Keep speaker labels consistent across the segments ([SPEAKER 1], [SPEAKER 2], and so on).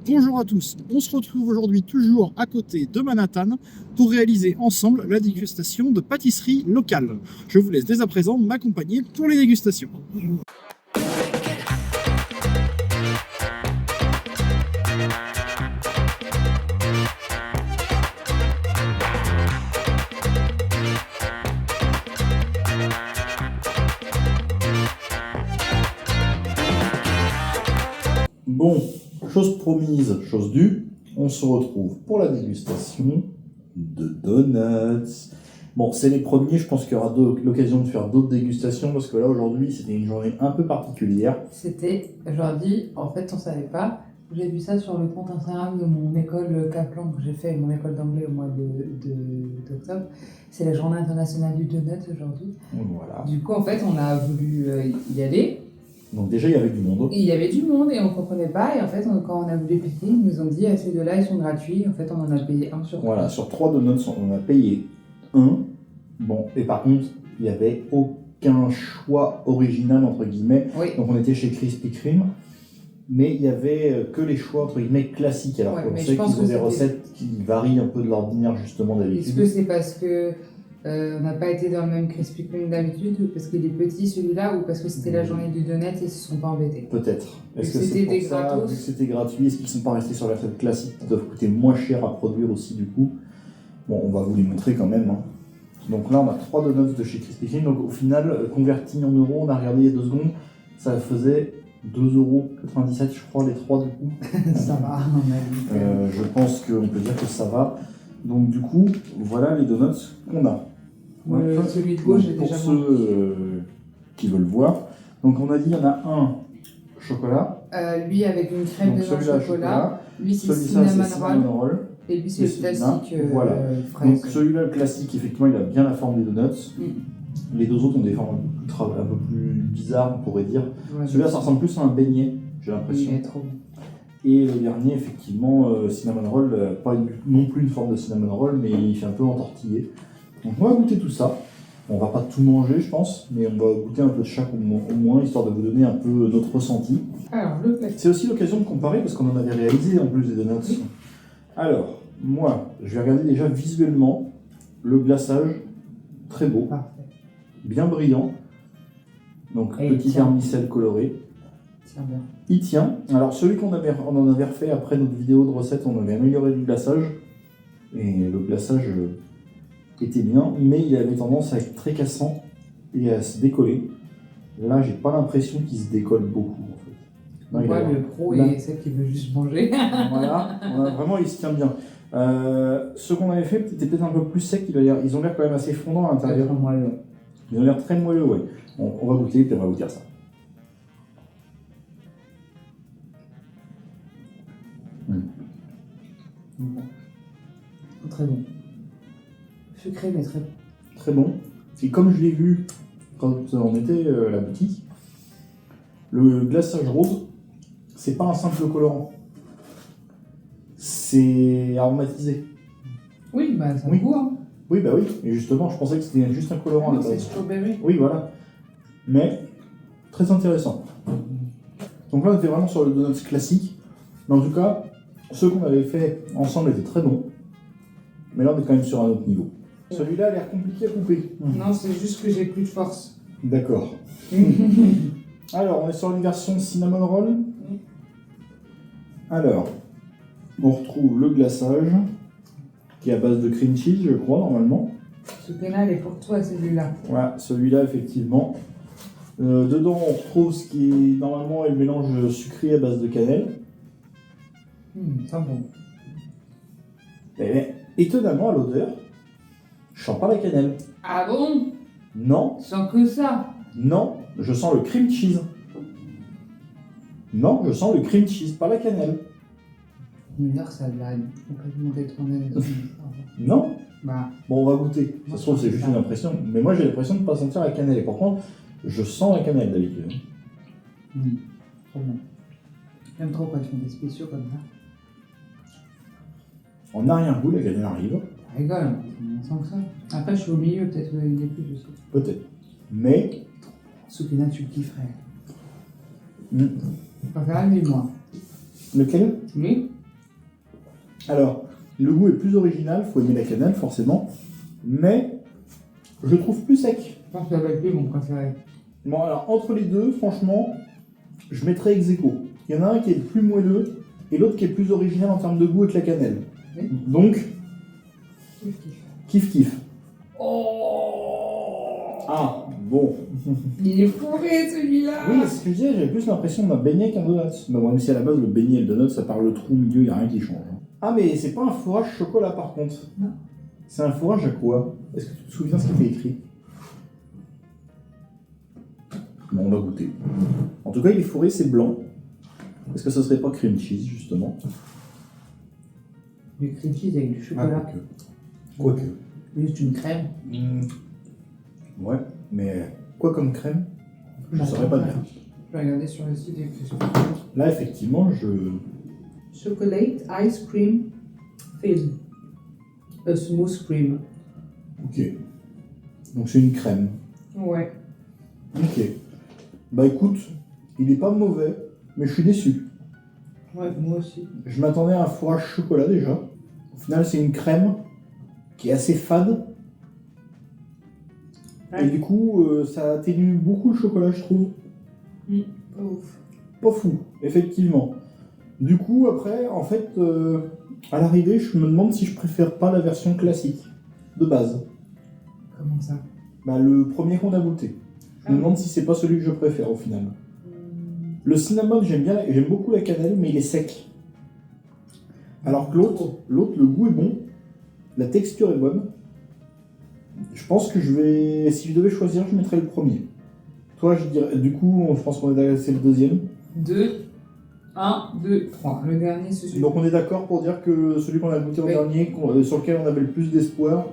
[SPEAKER 1] Bonjour à tous, on se retrouve aujourd'hui toujours à côté de Manhattan pour réaliser ensemble la dégustation de pâtisseries locales. Je vous laisse dès à présent m'accompagner pour les dégustations. Bon, chose promise, chose due, on se retrouve pour la dégustation de donuts. Bon, c'est les premiers, je pense qu'il y aura l'occasion de faire d'autres dégustations parce que là aujourd'hui c'était une journée un peu particulière.
[SPEAKER 2] C'était aujourd'hui, en fait on savait pas, j'ai vu ça sur le compte Instagram de mon école Kaplan que j'ai fait, mon école d'anglais au mois d'octobre. C'est la journée internationale du donut aujourd'hui.
[SPEAKER 1] Voilà.
[SPEAKER 2] Du coup en fait on a voulu y aller.
[SPEAKER 1] Donc déjà il y avait du monde.
[SPEAKER 2] Et il y avait du monde et on comprenait pas. Et en fait quand on a voulu payer, ils nous ont dit ces deux-là ils sont gratuits. En fait on en a payé un sur 3.
[SPEAKER 1] Voilà, sur 3 donuts on en a payé un. Bon, et par contre il n'y avait aucun choix original entre guillemets.
[SPEAKER 2] Oui.
[SPEAKER 1] Donc on était chez Krispy Kreme. Mais il n'y avait que les choix entre guillemets classiques. Alors qu'on sait qu'ils ont des recettes qui varient un peu de l'ordinaire justement d'habitude.
[SPEAKER 2] Est-ce que c'est parce que on n'a pas été dans le même Krispy Kreme d'habitude, ou parce qu'il est petit celui-là, ou parce que c'était la journée du donut et ils se sont pas embêtés?
[SPEAKER 1] Peut-être. Est-ce que
[SPEAKER 2] c'était
[SPEAKER 1] c'est pour ça, vu que c'était gratuit, est-ce qu'ils ne sont pas restés sur la recette classique qui doivent coûter moins cher à produire aussi du coup? Bon, on va vous les montrer quand même. Hein. Donc là, on a 3 donuts de chez Krispy Kreme. Donc au final, convertis en euros, on a regardé il y a 2 secondes, ça faisait 2,97 €, je crois, les 3 du coup.
[SPEAKER 2] Ça va, on a
[SPEAKER 1] je pense qu'on peut dire que ça va. Donc du coup, voilà les donuts qu'on a.
[SPEAKER 2] Celui de gauche, j'ai
[SPEAKER 1] pour
[SPEAKER 2] déjà
[SPEAKER 1] ceux qui veulent voir. Donc on a dit, il y en a un chocolat.
[SPEAKER 2] Lui avec une crème de chocolat. Lui c'est cinnamon roll. Et lui c'est le classique
[SPEAKER 1] voilà.
[SPEAKER 2] fraise.
[SPEAKER 1] Donc celui-là, le classique, effectivement, il a bien la forme des donuts. Les deux autres ont des formes un peu plus bizarres, on pourrait dire. Ouais, celui-là, ça ressemble plus à un beignet, j'ai l'impression.
[SPEAKER 2] Il est trop bon.
[SPEAKER 1] Et le dernier, effectivement, cinnamon roll, pas non plus une forme de cinnamon roll, mais il fait un peu entortillé. Donc on va goûter tout ça. On va pas tout manger, je pense, mais on va goûter un peu de chaque au moins, histoire de vous donner un peu notre ressenti.
[SPEAKER 2] Alors,
[SPEAKER 1] c'est aussi l'occasion de comparer, parce qu'on en avait réalisé en plus des donuts. Oui. Alors, moi, je vais regarder déjà visuellement le glaçage, très beau, bien brillant. Donc, et petit vermicelle coloré.
[SPEAKER 2] Bien.
[SPEAKER 1] Il tient. Alors, celui on en avait refait après notre vidéo de recette, on avait amélioré le glaçage. Et le glaçage était bien, mais il avait tendance à être très cassant et à se décoller. Là, j'ai pas l'impression qu'il se décolle beaucoup en fait.
[SPEAKER 2] Non, le pro et celle qui veut juste manger.
[SPEAKER 1] Voilà, vraiment il se tient bien. Ce qu'on avait fait était peut-être un peu plus sec, ils ont l'air quand même assez fondants à l'intérieur. Ils ont l'air très moelleux, ouais. On va goûter et puis on va vous dire ça.
[SPEAKER 2] Très bon. Sucré mais très bon.
[SPEAKER 1] Très bon. Et comme je l'ai vu quand on était à la boutique, le glaçage rose, c'est pas un simple colorant. C'est aromatisé.
[SPEAKER 2] Oui, bah ça goût, hein.
[SPEAKER 1] Oui, bah oui. Et justement, je pensais que c'était juste un colorant.
[SPEAKER 2] Oui, c'est strawberry.
[SPEAKER 1] Oui, voilà. Mais très intéressant. Donc là, on était vraiment sur le donut classique. Mais en tout cas, ceux qu'on avait fait ensemble étaient très bons. Mais là, on est quand même sur un autre niveau. Celui-là a l'air compliqué à couper.
[SPEAKER 2] Non, c'est juste que j'ai plus de force.
[SPEAKER 1] D'accord. Alors, on est sur une version cinnamon roll. Alors, on retrouve le glaçage, qui est à base de cream cheese, je crois, normalement.
[SPEAKER 2] Ce pénal est pour toi, celui-là.
[SPEAKER 1] Voilà, celui-là, effectivement. Dedans, on retrouve ce qui est normalement le mélange sucré à base de cannelle.
[SPEAKER 2] Ça bon.
[SPEAKER 1] Et étonnamment, à l'odeur, je sens pas la cannelle.
[SPEAKER 2] Ah bon?
[SPEAKER 1] Non.
[SPEAKER 2] Tu sens que ça?
[SPEAKER 1] Non, je sens le cream cheese. Non, je sens le cream cheese, pas la cannelle.
[SPEAKER 2] D'ailleurs, ça l'a complètement détourné.
[SPEAKER 1] Non.
[SPEAKER 2] Bah.
[SPEAKER 1] Bon, on va goûter. Ça se trouve, c'est juste une impression. Mais moi, j'ai l'impression de ne pas sentir la cannelle. Et par contre, je sens la cannelle d'habitude.
[SPEAKER 2] Trop bon. J'aime trop quand ils font des spéciaux comme ça.
[SPEAKER 1] En arrière-goût, la cannelle arrive.
[SPEAKER 2] Ça rigole, on sent que ça. Après, je suis au milieu, peut-être il est plus aussi.
[SPEAKER 1] Peut-être. Mais.
[SPEAKER 2] Soupina, tu le kifferais. Je préfère lui, moi.
[SPEAKER 1] Lequel?
[SPEAKER 2] Lui?
[SPEAKER 1] Alors, le goût est plus original, faut aimer la cannelle forcément, mais je le trouve plus sec.
[SPEAKER 2] Je pense que ça va être plus mon préféré.
[SPEAKER 1] Bon, alors entre les deux, franchement, je mettrais ex aequo. Il y en a un qui est plus moelleux et l'autre qui est plus original en termes de goût avec la cannelle.
[SPEAKER 2] Oui.
[SPEAKER 1] Donc,
[SPEAKER 2] Kiff.
[SPEAKER 1] kiff.
[SPEAKER 2] Oh
[SPEAKER 1] Ah, bon.
[SPEAKER 2] Il est fourré celui-là.
[SPEAKER 1] Oui, c'est ce que je disais, j'avais plus l'impression d'un beignet qu'un donut. Mais bon, même si à la base, le beignet et le donut, ça part le trou au milieu, il n'y a rien qui change. Ah, mais c'est pas un fourrage chocolat par contre.
[SPEAKER 2] Non.
[SPEAKER 1] C'est un fourrage à quoi? Est-ce que tu te souviens ce qui était écrit? Bon, on va goûter. En tout cas, il est fourré, c'est blanc. Est-ce que ce serait pas cream cheese, justement?
[SPEAKER 2] Du cream cheese avec du chocolat.
[SPEAKER 1] Quoique.
[SPEAKER 2] Juste une crème.
[SPEAKER 1] Ouais, mais quoi comme crème? Je ne saurais pas dire.
[SPEAKER 2] Je vais regarder sur le site des
[SPEAKER 1] Là, effectivement,
[SPEAKER 2] Chocolate ice cream filled. A smooth cream.
[SPEAKER 1] Ok. Donc c'est une crème.
[SPEAKER 2] Ouais.
[SPEAKER 1] Ok. Bah écoute, il est pas mauvais, mais je suis déçu.
[SPEAKER 2] Ouais, moi aussi.
[SPEAKER 1] Je m'attendais à un fourrage chocolat déjà. Au final, c'est une crème qui est assez fade.
[SPEAKER 2] Ouais.
[SPEAKER 1] Et du coup, ça atténue beaucoup le chocolat, je trouve.
[SPEAKER 2] Pas ouf.
[SPEAKER 1] Pas fou, effectivement. Du coup, après, en fait, à l'arrivée, je me demande si je préfère pas la version classique, de base.
[SPEAKER 2] Comment ça?
[SPEAKER 1] Bah, le premier qu'on a goûté. Je me demande si c'est pas celui que je préfère au final. Le cinnamon, j'aime beaucoup la cannelle, mais il est sec. Alors que l'autre, le goût est bon, la texture est bonne. Je pense que si je devais choisir, je mettrais le premier. Toi, je dirais, du coup, je pense qu'on est d'accord, c'est le deuxième.
[SPEAKER 2] 2, 1, 2, 3. Le dernier, c'est celui.
[SPEAKER 1] Donc on est d'accord pour dire que celui qu'on a goûté en
[SPEAKER 2] Oui.
[SPEAKER 1] dernier, sur lequel on avait le plus d'espoir,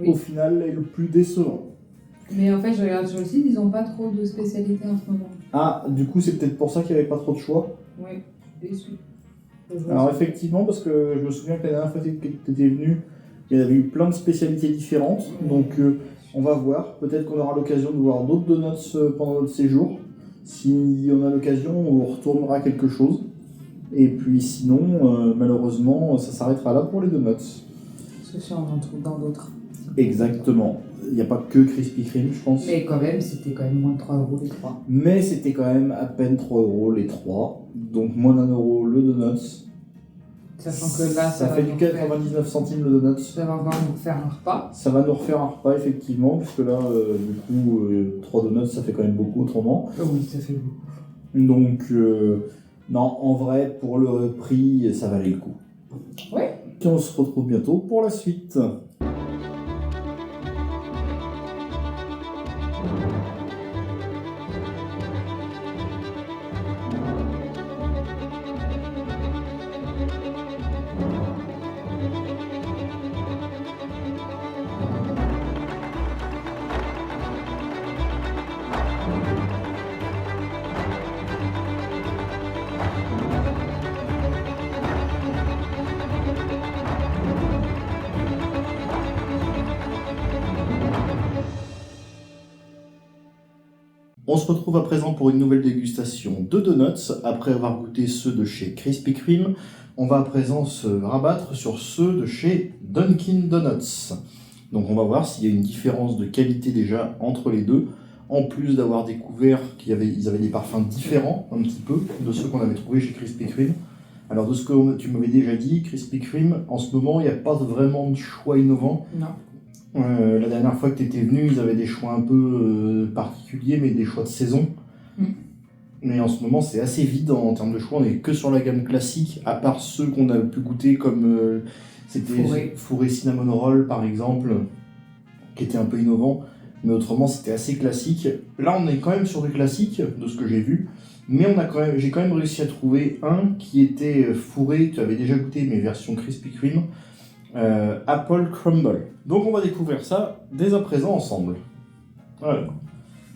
[SPEAKER 2] Oui.
[SPEAKER 1] au final est le plus décevant.
[SPEAKER 2] Mais en fait, je regarde sur le site, ils n'ont pas trop de spécialités en ce moment.
[SPEAKER 1] Ah, du coup, c'est peut-être pour ça qu'il n'y avait pas trop de choix.
[SPEAKER 2] Oui, je suis déçue.
[SPEAKER 1] Alors effectivement, parce que je me souviens que la dernière fois que tu étais venu, il y avait eu plein de spécialités différentes. Donc on va voir. Peut-être qu'on aura l'occasion de voir d'autres donuts pendant notre séjour. Si on a l'occasion, on retournera quelque chose. Et puis sinon, malheureusement, ça s'arrêtera là pour les donuts.
[SPEAKER 2] Parce que si on en trouve dans d'autres.
[SPEAKER 1] Exactement. Il n'y a pas que Krispy Kreme, je pense.
[SPEAKER 2] Mais quand même, c'était quand même moins de 3 € les 3.
[SPEAKER 1] Mais c'était quand même à peine 3 € les 3. Donc moins d'1 € le donut.
[SPEAKER 2] Sachant que là,
[SPEAKER 1] ça
[SPEAKER 2] va
[SPEAKER 1] fait du
[SPEAKER 2] nous
[SPEAKER 1] 99 centimes le donut.
[SPEAKER 2] Ça va encore nous faire un repas.
[SPEAKER 1] Ça va nous refaire un repas, effectivement, puisque là, du coup, 3 donuts, ça fait quand même beaucoup autrement.
[SPEAKER 2] Oh oui, ça fait beaucoup.
[SPEAKER 1] Donc, non, en vrai, pour le prix, ça valait le coup.
[SPEAKER 2] Ouais.
[SPEAKER 1] Et on se retrouve bientôt pour la suite. On se retrouve à présent pour une nouvelle dégustation de donuts. Après avoir goûté ceux de chez Krispy Kreme, on va à présent se rabattre sur ceux de chez Dunkin' Donuts. Donc on va voir s'il y a une différence de qualité déjà entre les deux, en plus d'avoir découvert qu'ils avaient des parfums différents un petit peu de ceux qu'on avait trouvés chez Krispy Kreme. Alors de ce que tu m'avais déjà dit, Krispy Kreme, en ce moment, il n'y a pas vraiment de choix innovant.
[SPEAKER 2] Non.
[SPEAKER 1] La dernière fois que tu étais venu, ils avaient des choix un peu particuliers, mais des choix de saison. Mais en ce moment, c'est assez vide en termes de choix. On n'est que sur la gamme classique, à part ceux qu'on a pu goûter, comme c'était fourré cinnamon roll par exemple, qui était un peu innovant. Mais autrement, c'était assez classique. Là, on est quand même sur des classiques, de ce que j'ai vu. Mais j'ai quand même réussi à trouver un qui était fourré, tu avais déjà goûté, mais version Krispy Kreme. Apple Crumble. Donc on va découvrir ça dès à présent ensemble. Voilà.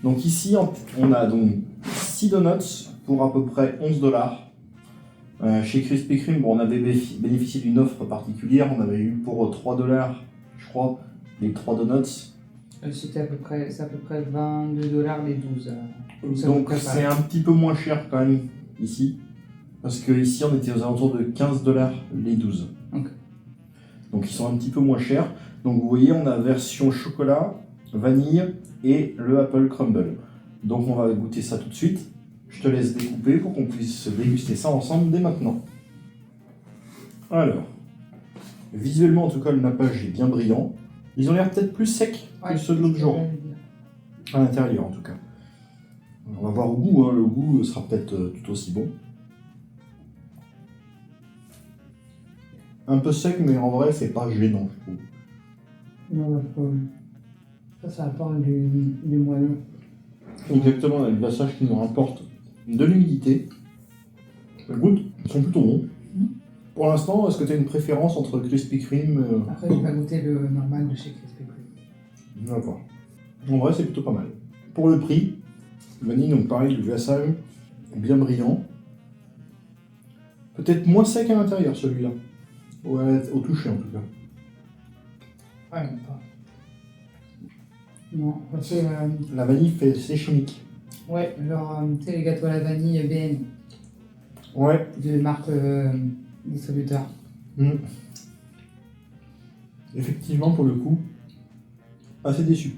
[SPEAKER 1] Donc ici on a donc 6 donuts pour à peu près 11 $. Chez Krispy Kreme, on avait bénéficié d'une offre particulière. On avait eu pour 3 $, je crois, les 3 donuts.
[SPEAKER 2] C'est à peu près 22 $ les 12.
[SPEAKER 1] Donc c'est un petit peu moins cher quand même ici. Parce que ici on était aux alentours de 15$ les 12.
[SPEAKER 2] Ok.
[SPEAKER 1] Donc ils sont un petit peu moins chers. Donc vous voyez, on a version chocolat, vanille et le Apple Crumble. Donc on va goûter ça tout de suite. Je te laisse découper pour qu'on puisse déguster ça ensemble dès maintenant. Alors, visuellement en tout cas le nappage est bien brillant. Ils ont l'air peut-être plus secs que ceux de l'autre jour. À l'intérieur en tout cas. On va voir au goût, hein. Le goût sera peut-être tout aussi bon. Un peu sec, mais en vrai c'est pas gênant je trouve.
[SPEAKER 2] Non, ça apporte du moelleux.
[SPEAKER 1] Exactement, le glaçage qui nous rapporte de l'humidité. Écoute, ils sont plutôt bons. Pour l'instant, est-ce que tu as une préférence entre Krispy Kreme
[SPEAKER 2] Après, je vais goûter le normal de chez Krispy Kreme.
[SPEAKER 1] D'accord. En vrai, c'est plutôt pas mal. Pour le prix, vanille, donc pareil, le glaçage bien brillant. Peut-être moins sec à l'intérieur celui-là. Ouais, au toucher en tout cas.
[SPEAKER 2] Ouais, même pas. Non, parce que,
[SPEAKER 1] La vanille, c'est chimique.
[SPEAKER 2] ouais, genre, tu sais, les gâteaux à la vanille BN,
[SPEAKER 1] Ouais.
[SPEAKER 2] de marque distributeur.
[SPEAKER 1] Effectivement, pour le coup, assez déçu.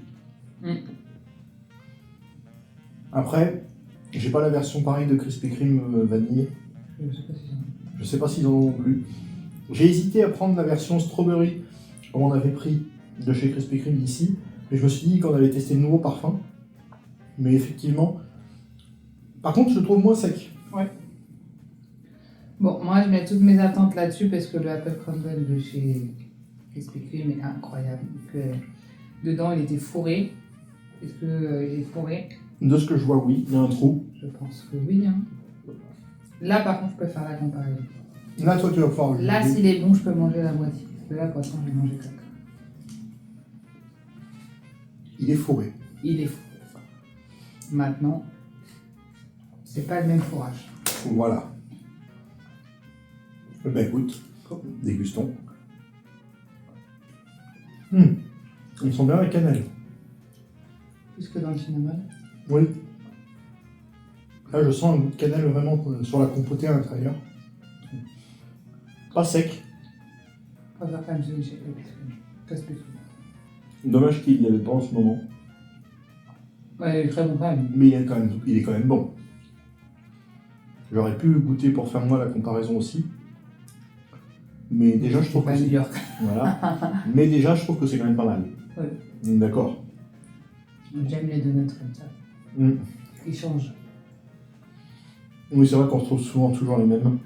[SPEAKER 1] Après, j'ai pas la version pareille de Krispy Kreme vanille.
[SPEAKER 2] Je sais pas si
[SPEAKER 1] Je sais pas s'ils en ont non plus. J'ai hésité à prendre la version strawberry, comme on avait pris de chez Krispy Kreme ici, mais je me suis dit qu'on allait tester le nouveau parfum. Mais effectivement, par contre, je le trouve moins sec.
[SPEAKER 2] Ouais. Bon, moi, je mets toutes mes attentes là-dessus parce que le Apple Crumble de chez Krispy Kreme est incroyable. Donc, dedans, il était fourré. Est-ce qu'il est fourré?
[SPEAKER 1] De ce que je vois, oui, il y a un trou.
[SPEAKER 2] Je pense que oui. Hein. Là, par contre, je peux faire la comparaison.
[SPEAKER 1] Là, toi, tu vas pouvoir le
[SPEAKER 2] Là,
[SPEAKER 1] goûter.
[SPEAKER 2] s'il est bon, je peux manger la moitié. Parce que là, pour l'instant, j'ai mangé 4.
[SPEAKER 1] Il est fourré.
[SPEAKER 2] Il est fourré. Maintenant, c'est pas le même fourrage.
[SPEAKER 1] Voilà. Eh ben écoute, dégustons. On sent bien la cannelle.
[SPEAKER 2] Plus que dans le cinnamon.
[SPEAKER 1] Oui. Là, je sens un goût de cannelle vraiment sur la compotée à l'intérieur. Pas sec.
[SPEAKER 2] On va faire quand même celui chez Krispy Kreme.
[SPEAKER 1] Dommage qu'il ne l'avait pas en ce moment.
[SPEAKER 2] Ouais, il est très bon quand même.
[SPEAKER 1] Mais il est quand même bon. J'aurais pu goûter pour faire moi la comparaison aussi. Mais déjà, je trouve
[SPEAKER 2] pas
[SPEAKER 1] que
[SPEAKER 2] New
[SPEAKER 1] c'est...
[SPEAKER 2] York.
[SPEAKER 1] Voilà. Mais déjà, je trouve que c'est quand même pas mal.
[SPEAKER 2] Ouais.
[SPEAKER 1] D'accord.
[SPEAKER 2] J'aime les donuts comme ça. Ils changent.
[SPEAKER 1] Oui, c'est vrai qu'on retrouve souvent toujours les mêmes.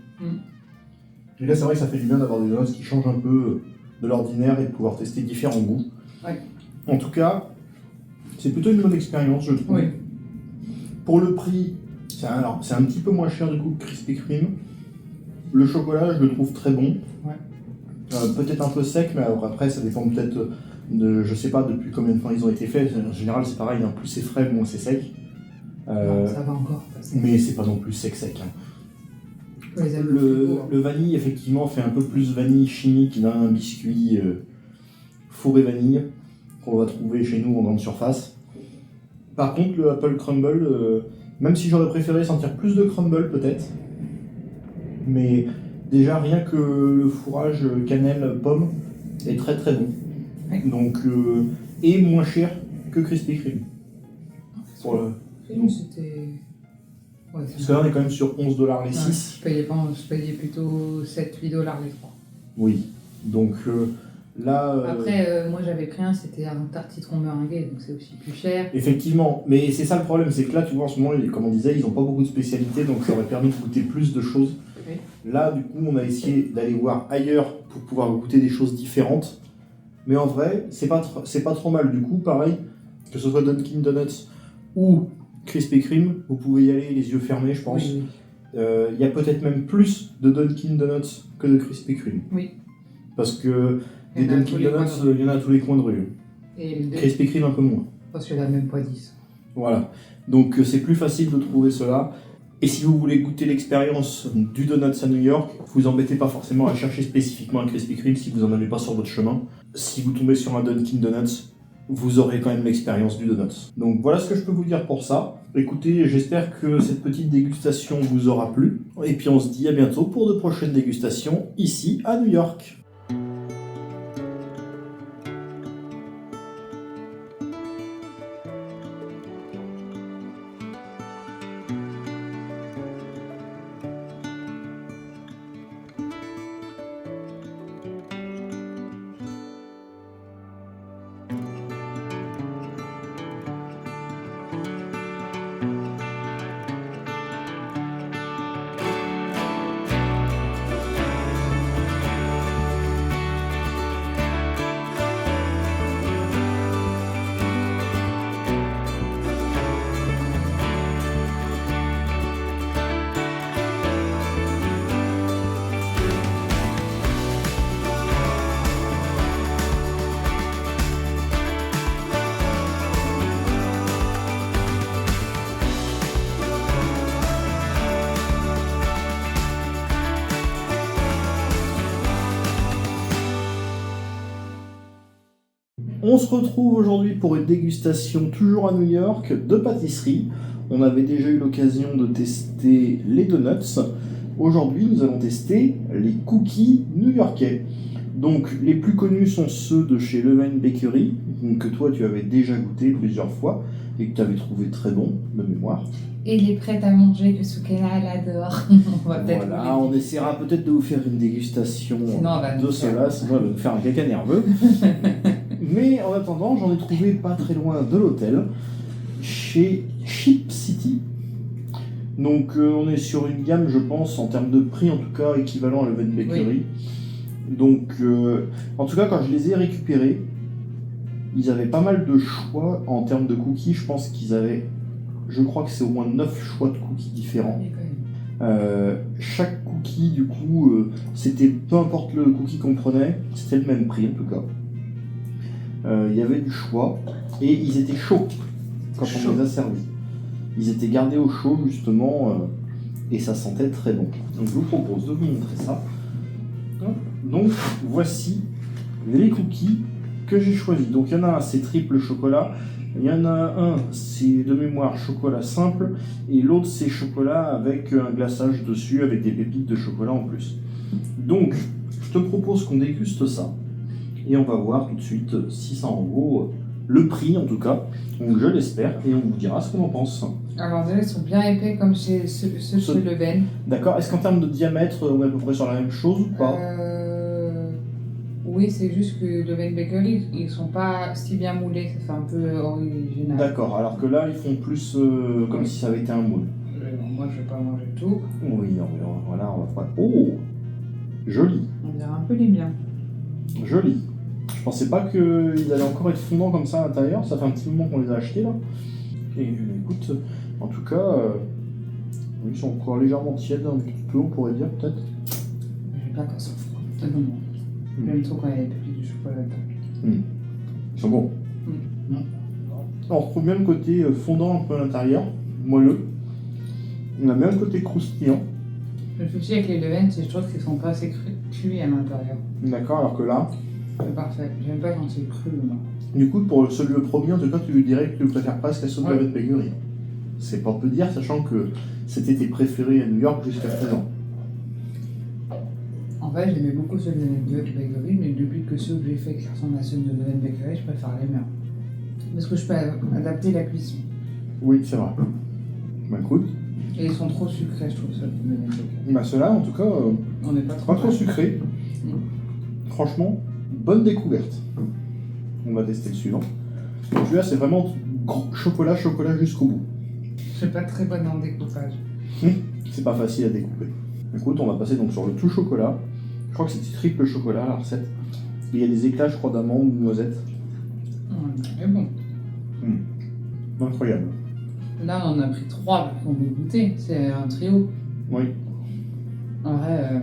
[SPEAKER 1] Et là, c'est vrai que ça fait du bien d'avoir des donuts qui changent un peu de l'ordinaire et de pouvoir tester différents goûts.
[SPEAKER 2] Ouais.
[SPEAKER 1] En tout cas, c'est plutôt une bonne expérience, je trouve.
[SPEAKER 2] Oui.
[SPEAKER 1] Pour le prix, c'est un petit peu moins cher du coup que Krispy Kreme. Le chocolat, je le trouve très bon.
[SPEAKER 2] Ouais.
[SPEAKER 1] Peut-être un peu sec, mais alors après, ça dépend peut-être de, je sais pas depuis combien de temps ils ont été faits. En général, c'est pareil, hein, plus c'est frais, moins c'est sec.
[SPEAKER 2] Non, ça va encore passer.
[SPEAKER 1] Mais c'est pas non plus sec. Hein.
[SPEAKER 2] Le
[SPEAKER 1] Le vanille, effectivement, fait un peu plus vanille chimique d'un biscuit fourré vanille qu'on va trouver chez nous en grande surface. Par contre, le Apple Crumble, même si j'aurais préféré sentir plus de crumble peut-être, mais déjà rien que le fourrage cannelle pomme est très très bon.
[SPEAKER 2] Oui.
[SPEAKER 1] Donc, et moins cher que Krispy Kreme. Pour le...
[SPEAKER 2] C'était... Ouais,
[SPEAKER 1] Parce que là on est quand même sur 11$ les 6.
[SPEAKER 2] Je payais plutôt 7-8$ les 3.
[SPEAKER 1] Oui, donc là...
[SPEAKER 2] Après, moi j'avais pris un, c'était un tarte citron meringuée, donc c'est aussi plus cher.
[SPEAKER 1] Effectivement, mais c'est ça le problème, c'est que là, tu vois, en ce moment, comme on disait, ils n'ont pas beaucoup de spécialités, donc ça aurait permis de goûter plus de choses.
[SPEAKER 2] Oui.
[SPEAKER 1] Là, du coup, on a essayé d'aller voir ailleurs pour pouvoir goûter des choses différentes. Mais en vrai, c'est pas trop mal. Du coup, pareil, que ce soit Dunkin' Donuts ou Krispy Kreme, vous pouvez y aller les yeux fermés, je pense.
[SPEAKER 2] Oui.
[SPEAKER 1] Il y a peut-être même plus de Dunkin' Donuts que de Krispy Kreme.
[SPEAKER 2] Oui.
[SPEAKER 1] Parce que des
[SPEAKER 2] Il y en a à
[SPEAKER 1] Dunkin'
[SPEAKER 2] tous les coins
[SPEAKER 1] Donuts,
[SPEAKER 2] de rue.
[SPEAKER 1] il y en a à tous les coins de rue.
[SPEAKER 2] Et le
[SPEAKER 1] Krispy Kreme un peu moins.
[SPEAKER 2] parce qu'il n'y en a même pas 10.
[SPEAKER 1] Voilà, donc c'est plus facile de trouver cela. Et si vous voulez goûter l'expérience du Donuts à New York, vous embêtez pas forcément à chercher spécifiquement un Krispy Kreme si vous n'en avez pas sur votre chemin. Si vous tombez sur un Dunkin' Donuts, vous aurez quand même l'expérience du Donuts. Donc voilà ce que je peux vous dire pour ça. Écoutez, j'espère que cette petite dégustation vous aura plu. Et puis on se dit à bientôt pour de prochaines dégustations ici à New York. On se retrouve aujourd'hui pour une dégustation toujours à New York de pâtisserie. On avait déjà eu l'occasion de tester les donuts. Aujourd'hui, nous allons tester les cookies new-yorkais. Donc, les plus connus sont ceux de chez Levain Bakery, que toi tu avais déjà goûté plusieurs fois et que tu avais trouvé très bon de mémoire.
[SPEAKER 2] Et les prêts à manger que Soukena elle adore.
[SPEAKER 1] Voilà, on essaiera peut-être de vous faire une dégustation de cela, sinon elle va nous faire un caca nerveux. Mais en attendant, j'en ai trouvé pas très loin de l'hôtel, chez Chip City. Donc on est sur une gamme, je pense, en termes de prix en tout cas, équivalent à Levain Bakery. Oui. Donc en tout cas, quand je les ai récupérés, ils avaient pas mal de choix en termes de cookies. Je pense qu'ils avaient, je crois que c'est au moins 9 choix de cookies différents. Chaque cookie, du coup, c'était, peu importe le cookie qu'on prenait, c'était le même prix en tout cas. Il y avait du choix et ils étaient chauds quand on les a servis. Ils étaient gardés au chaud justement et ça sentait très bon. Donc je vous propose de vous montrer ça. Donc voici les cookies que j'ai choisis. Donc il y en a un, c'est triple chocolat. Il y en a un, c'est de mémoire chocolat simple. Et l'autre, c'est chocolat avec un glaçage dessus, avec des pépites de chocolat en plus. Donc je te propose qu'on déguste ça. Et on va voir tout de suite si ça en vaut le prix en tout cas. Donc je l'espère et on vous dira ce qu'on en pense.
[SPEAKER 2] Alors déjà ils sont bien épais comme ceux chez Levain.
[SPEAKER 1] D'accord, est-ce qu'en termes de diamètre on est à peu près sur la même chose ou pas?
[SPEAKER 2] Oui, c'est juste que Levain Bakery ils sont pas si bien moulés, ça fait un peu original.
[SPEAKER 1] D'accord, alors que là ils font plus comme si ça avait été un moule.
[SPEAKER 2] Moi je vais pas manger tout.
[SPEAKER 1] Oui, non, mais voilà, on va faire. Oh, joli.
[SPEAKER 2] On dirait un peu les miens.
[SPEAKER 1] Joli. Je pensais pas qu'ils allaient encore être fondants comme ça à l'intérieur, ça fait un petit moment qu'on les a achetés là. Et écoute, en tout cas, ils sont encore légèrement tièdes, un petit peu on pourrait dire peut-être.
[SPEAKER 2] J'aime pas quand c'est froid. Non. J'aime trop quand il y a des pépites de chocolat dedans.
[SPEAKER 1] Ils sont bons. On retrouve bien le côté fondant un peu à l'intérieur, moelleux. On a bien le côté croustillant.
[SPEAKER 2] Le souci avec les Levain, c'est que je trouve qu'ils sont pas assez cuits à l'intérieur.
[SPEAKER 1] D'accord, alors que là...
[SPEAKER 2] C'est parfait. J'aime pas quand c'est cru. Moi.
[SPEAKER 1] Du coup, pour celui le premier, en tout cas, tu lui dirais que tu préfères presque à ceux de Levain Bakery. C'est pas peu dire, sachant que c'était tes préférés à New York jusqu'à présent.
[SPEAKER 2] En fait, j'aimais beaucoup ceux de Levain Bakery, mais depuis que ceux que j'ai fait qui ressemblent à ceux de Levain Bakery, je préfère les miens. Parce que je peux adapter la cuisson.
[SPEAKER 1] Oui, c'est vrai. Bah écoute.
[SPEAKER 2] Et ils sont trop sucrés, je trouve, ceux de Levain Bakery.
[SPEAKER 1] Bah ceux-là, en tout cas,
[SPEAKER 2] on n'est pas trop
[SPEAKER 1] sucrés. Franchement, bonne découverte. On va tester le suivant. Celui-là, c'est vraiment chocolat jusqu'au bout.
[SPEAKER 2] Je suis pas très bonne en découpage.
[SPEAKER 1] C'est pas facile à découper. Écoute, on va passer donc sur le tout chocolat. Je crois que c'est triple chocolat, la recette. Et il y a des éclats, je crois, d'amandes ou de noisettes.
[SPEAKER 2] Mais bon.
[SPEAKER 1] Incroyable.
[SPEAKER 2] Là, on en a pris 3 qu'on veut goûter. C'est un trio.
[SPEAKER 1] Oui.
[SPEAKER 2] En vrai,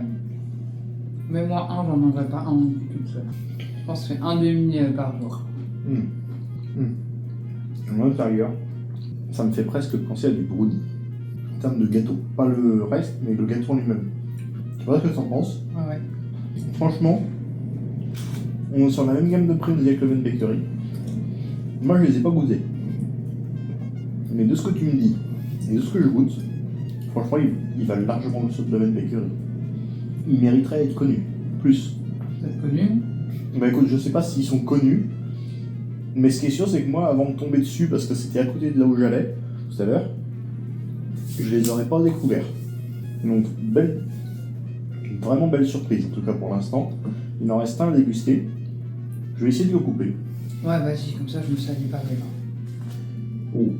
[SPEAKER 2] même moi, j'en mangerai pas un toute seule. Je pense que je fais un demi par jour.
[SPEAKER 1] À l'intérieur, ça me fait presque penser à du brownie. En termes de gâteau. Pas le reste, mais le gâteau en lui-même. Tu vois ce que tu en penses?
[SPEAKER 2] Ouais.
[SPEAKER 1] Franchement, on est sur la même gamme de prix avec Levain Bakery. Moi, je les ai pas goûtés. Mais de ce que tu me dis, et de ce que je goûte, franchement, il va largement le saut de Leven Bakery. Il mériterait d'être connu. Plus.
[SPEAKER 2] Peut-être connu.
[SPEAKER 1] Bah écoute, je sais pas s'ils sont connus, mais ce qui est sûr, c'est que moi, avant de tomber dessus, parce que c'était à côté de là où j'allais, tout à l'heure, je les aurais pas découverts. Donc, vraiment belle surprise, en tout cas pour l'instant. Il en reste un à déguster. Je vais essayer de le couper.
[SPEAKER 2] Ouais, vas-y, comme ça je me salis pas les mains.
[SPEAKER 1] Oh,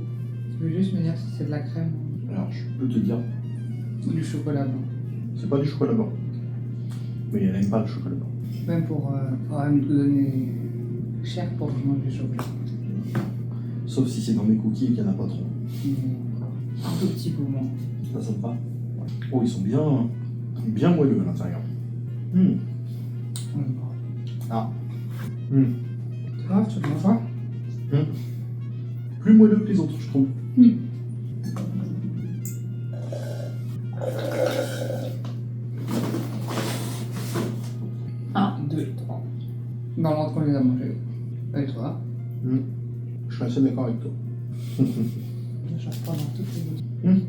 [SPEAKER 2] Tu veux juste me dire si c'est de la crème
[SPEAKER 1] alors je peux te dire,
[SPEAKER 2] ou du chocolat blanc.
[SPEAKER 1] c'est pas du chocolat blanc. Mais elle n'aime pas le chocolat blanc.
[SPEAKER 2] Même pour me donner cher pour que je mange du chocolat.
[SPEAKER 1] Sauf si c'est dans mes cookies et qu'il n'y en a pas trop.
[SPEAKER 2] Mais encore un tout petit peu moins.
[SPEAKER 1] C'est pas sympa. Oh, ils sont bien moelleux à l'intérieur. Ah.
[SPEAKER 2] C'est grave, tu le manges pas
[SPEAKER 1] Plus moelleux que les autres, je trouve.
[SPEAKER 2] 1, 2, 3. Dans l'ordre qu'on les a mangés. Et toi
[SPEAKER 1] Je suis assez d'accord avec toi.
[SPEAKER 2] Je cherche pas dans toutes les autres.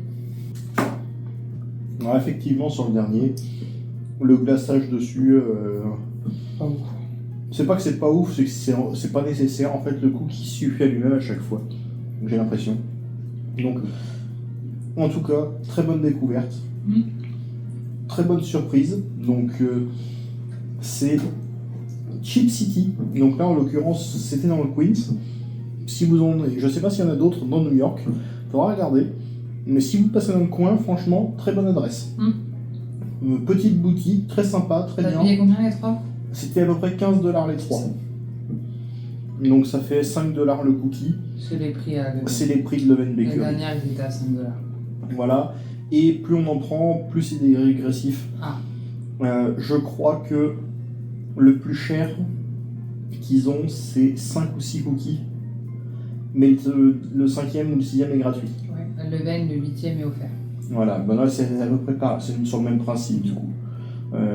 [SPEAKER 1] Alors, effectivement, sur le dernier, le glaçage dessus,
[SPEAKER 2] Pas ouf.
[SPEAKER 1] c'est pas que c'est pas ouf, c'est que c'est pas nécessaire. En fait, le cookie suffit à lui-même à chaque fois. J'ai l'impression. Donc, en tout cas, très bonne découverte. Très bonne surprise. Donc, c'est Chip City. Donc là, en l'occurrence, c'était dans le Queens. Si vous en, je sais pas s'il y en a d'autres dans New York. Faudra regarder. Mais si vous passez dans le coin, franchement, très bonne adresse. Petite boutique, très sympa, très
[SPEAKER 2] T'as
[SPEAKER 1] bien.
[SPEAKER 2] payé combien les 3
[SPEAKER 1] C'était à peu près 15$ les 3. Donc ça fait 5$ le cookie.
[SPEAKER 2] C'est les prix à Leven.
[SPEAKER 1] C'est les prix de Leven
[SPEAKER 2] La
[SPEAKER 1] Bakery.
[SPEAKER 2] dernière, ils étaient à 5 $.
[SPEAKER 1] Voilà. Et plus on en prend, plus c'est des régressifs.
[SPEAKER 2] Ah.
[SPEAKER 1] Je crois que le plus cher qu'ils ont, c'est 5 ou 6 cookies. Mais le 5e ou le 6e est gratuit.
[SPEAKER 2] Ouais. Le Leven, le 8e est offert.
[SPEAKER 1] Voilà, ben là c'est à peu près pas, c'est sur le même principe du coup.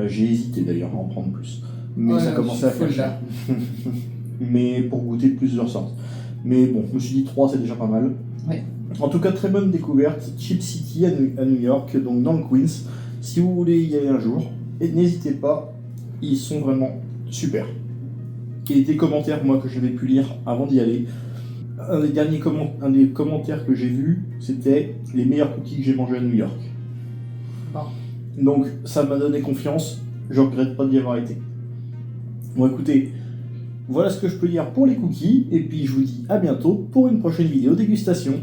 [SPEAKER 1] J'ai hésité d'ailleurs à en prendre plus. Mais
[SPEAKER 2] Ouais,
[SPEAKER 1] ça
[SPEAKER 2] non,
[SPEAKER 1] commençait à
[SPEAKER 2] je suis
[SPEAKER 1] faire
[SPEAKER 2] full,
[SPEAKER 1] cher. Mais pour goûter de plusieurs sortes. Mais bon, je me suis dit 3 c'est déjà pas mal.
[SPEAKER 2] Ouais.
[SPEAKER 1] En tout cas, très bonne découverte. Chip City à New York, donc dans le Queens. Si vous voulez y aller un jour, et n'hésitez pas, ils sont vraiment super. Et des commentaires moi que j'avais pu lire avant d'y aller. Un des commentaires que j'ai vu, c'était les meilleurs cookies que j'ai mangés à New York.
[SPEAKER 2] Bon.
[SPEAKER 1] Donc ça m'a donné confiance, je regrette pas d'y avoir été. Bon écoutez, voilà ce que je peux dire pour les cookies, et puis je vous dis à bientôt pour une prochaine vidéo dégustation.